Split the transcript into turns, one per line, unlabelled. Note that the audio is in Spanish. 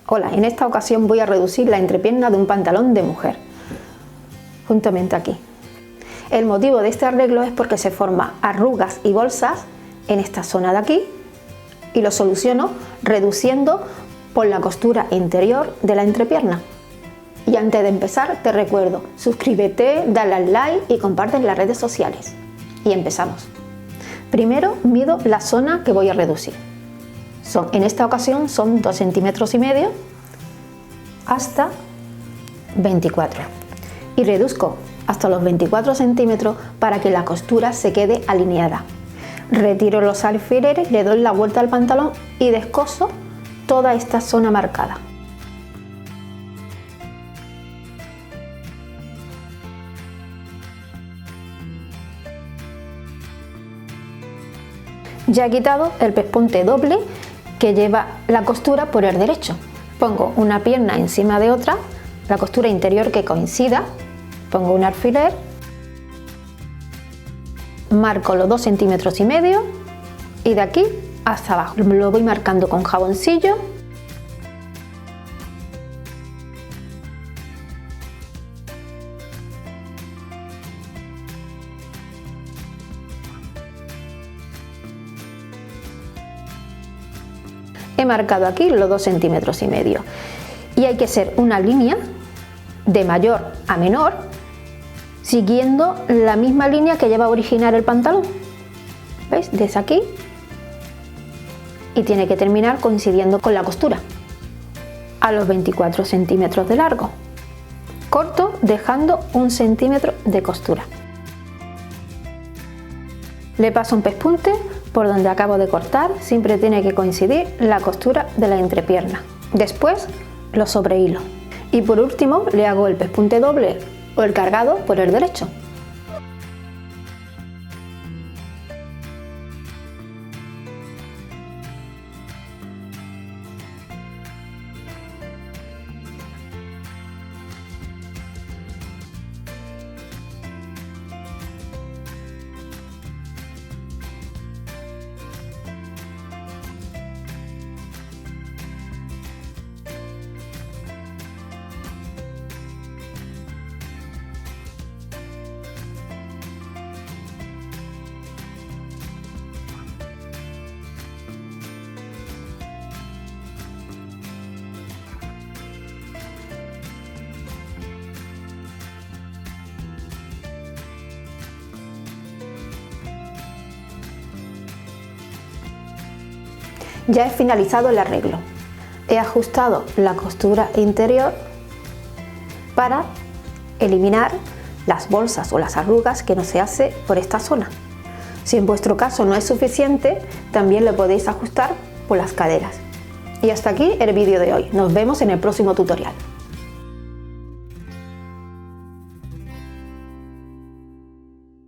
Hola, en esta ocasión voy a reducir la entrepierna de un pantalón de mujer, juntamente aquí. El motivo de este arreglo es porque se forman arrugas y bolsas en esta zona de aquí y lo soluciono reduciendo por la costura interior de la entrepierna. Y antes de empezar te recuerdo, suscríbete, dale al like y comparte en las redes sociales. Y empezamos. Primero mido la zona que voy a reducir. En esta ocasión son 2,5 centímetros hasta 24 y reduzco hasta los 24 centímetros para que la costura se quede alineada. Retiro los alfileres, le doy la vuelta al pantalón y descoso toda esta zona marcada. Ya he quitado el pespunte doble que lleva la costura por el derecho. Pongo una pierna encima de otra, la costura interior que coincida, pongo un alfiler, marco los 2,5 centímetros y de aquí hasta abajo. Lo voy marcando con jaboncillo. He marcado aquí los 2,5 centímetros y hay que hacer una línea de mayor a menor siguiendo la misma línea que lleva a originar el pantalón. ¿Veis? Desde aquí y tiene que terminar coincidiendo con la costura a los 24 centímetros de largo. Corto dejando 1 centímetro de costura. Le paso un pespunte por donde acabo de cortar, siempre tiene que coincidir la costura de la entrepierna. Después lo sobrehilo y por último le hago el pespunte doble o el cargado por el derecho. Ya he finalizado el arreglo. He ajustado la costura interior para eliminar las bolsas o las arrugas que no se hace por esta zona. Si en vuestro caso no es suficiente, también lo podéis ajustar por las caderas. Y hasta aquí el vídeo de hoy. Nos vemos en el próximo tutorial.